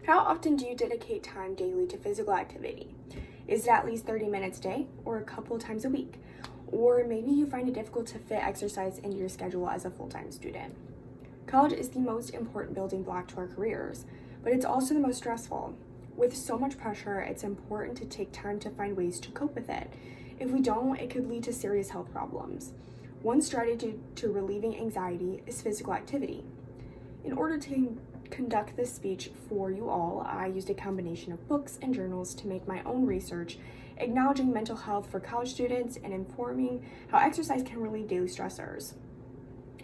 How often do you dedicate time daily to physical activity? Is it at least 30 minutes a day or a couple times a week? Or maybe you find it difficult to fit exercise into your schedule as a full-time student. College is the most important building block to our careers, but it's also the most stressful. With so much pressure, it's important to take time to find ways to cope with it. If we don't, it could lead to serious health problems. One strategy to relieving anxiety is physical activity. In order to conduct this speech for you all, I used a combination of books and journals to make my own research, acknowledging mental health for college students and informing how exercise can relieve daily stressors.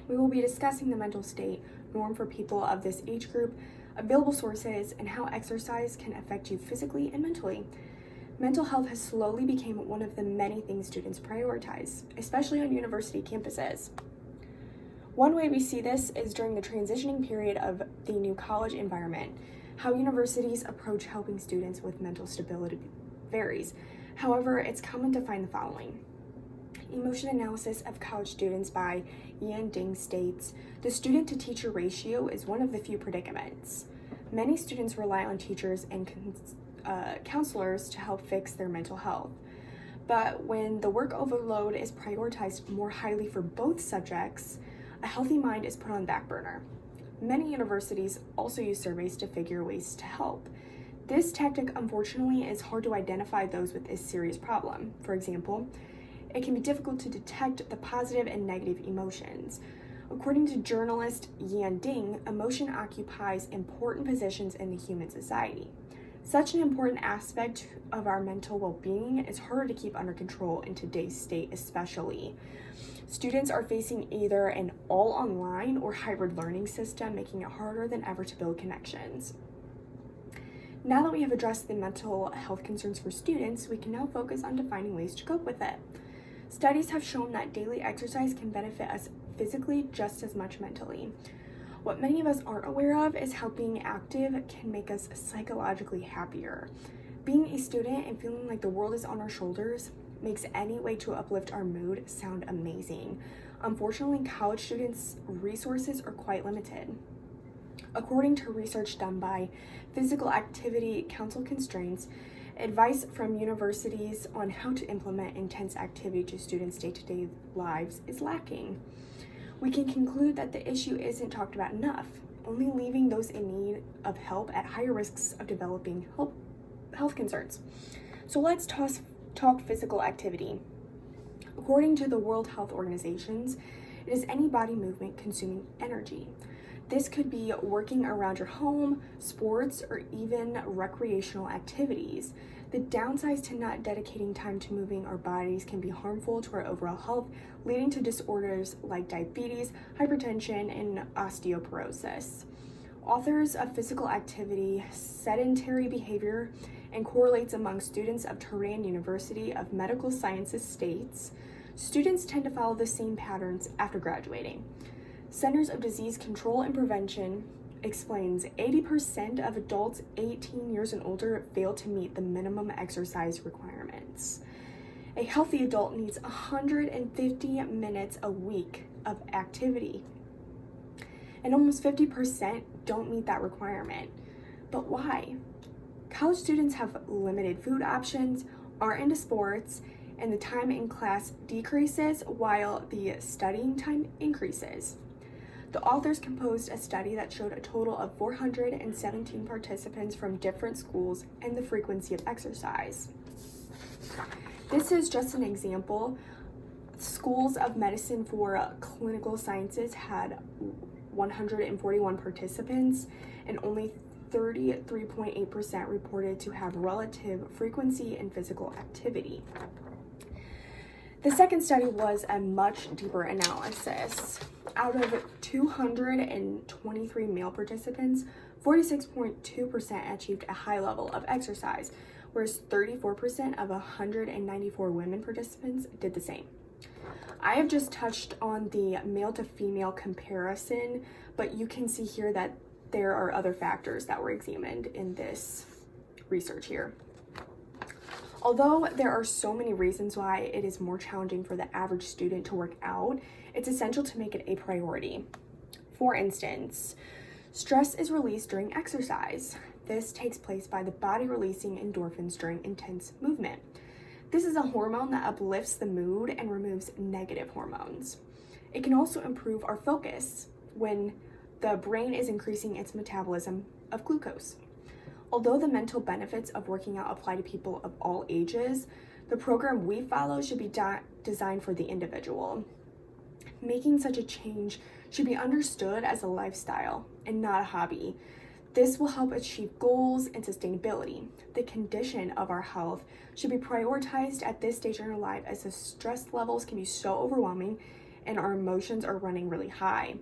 We will be discussing the mental state, norm for people of this age group, available sources, and how exercise can affect you physically and mentally. Mental health has slowly become one of the many things students prioritize, especially on university campuses. One way we see this is during the transitioning period of the new college environment. How universities approach helping students with mental stability varies. However, it's common to find the following. Emotion analysis of college students by Ian Ding states, the student-to-teacher ratio is one of the few predicaments. Many students rely on teachers and counselors to help fix their mental health. But when the work overload is prioritized more highly for both subjects, a healthy mind is put on the back burner. Many universities also use surveys to figure ways to help. This tactic, unfortunately, is hard to identify those with a serious problem. For example, it can be difficult to detect the positive and negative emotions. According to journalist Yan Ding, emotion occupies important positions in the human society. Such an important aspect of our mental well-being is harder to keep under control in today's state, especially. Students are facing either an all online or hybrid learning system, making it harder than ever to build connections. Now that we have addressed the mental health concerns for students, we can now focus on defining ways to cope with it. Studies have shown that daily exercise can benefit us physically just as much mentally. What many of us aren't aware of is how being active can make us psychologically happier. Being a student and feeling like the world is on our shoulders makes any way to uplift our mood sound amazing. Unfortunately, college students' resources are quite limited. According to research done by Physical Activity Council Constraints, advice from universities on how to implement intense activity to students' day-to-day lives is lacking. We can conclude that the issue isn't talked about enough, only leaving those in need of help at higher risks of developing health concerns. So let's talk physical activity. According to the World Health Organization, it is any body movement consuming energy. This could be working around your home, sports, or even recreational activities. The downsides to not dedicating time to moving our bodies can be harmful to our overall health, leading to disorders like diabetes, hypertension, and osteoporosis. Authors of Physical Activity, Sedentary Behavior, and Correlates Among Students of Tehran University of Medical Sciences states, students tend to follow the same patterns after graduating. Centers of Disease Control and Prevention explains 80% of adults 18 years and older fail to meet the minimum exercise requirements. A healthy adult needs 150 minutes a week of activity, and almost 50% don't meet that requirement. But why? College students have limited food options, aren't into sports, and the time in class decreases while the studying time increases. The authors composed a study that showed a total of 417 participants from different schools and the frequency of exercise. This is just an example. Schools of Medicine for Clinical Sciences had 141 participants, and only 33.8% reported to have relative frequency in physical activity. The second study was a much deeper analysis. Out of 223 male participants, 46.2% achieved a high level of exercise, whereas 34% of 194 women participants did the same. I have just touched on the male to female comparison, but you can see here that there are other factors that were examined in this research here. Although there are so many reasons why it is more challenging for the average student to work out, it's essential to make it a priority. For instance, stress is released during exercise. This takes place by the body releasing endorphins during intense movement. This is a hormone that uplifts the mood and removes negative hormones. It can also improve our focus when the brain is increasing its metabolism of glucose. Although the mental benefits of working out apply to people of all ages, the program we follow should be designed for the individual. Making such a change should be understood as a lifestyle and not a hobby. This will help achieve goals and sustainability. The condition of our health should be prioritized at this stage in our life, as the stress levels can be so overwhelming and our emotions are running really high.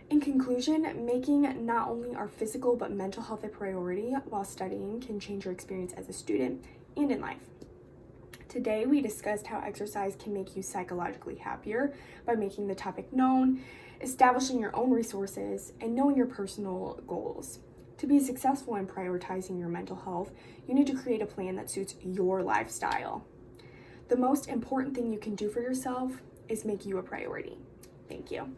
In conclusion, making not only our physical but mental health a priority while studying can change your experience as a student and in life. Today, we discussed how exercise can make you psychologically happier by making the topic known, establishing your own resources, and knowing your personal goals. To be successful in prioritizing your mental health, you need to create a plan that suits your lifestyle. The most important thing you can do for yourself is make you a priority. Thank you.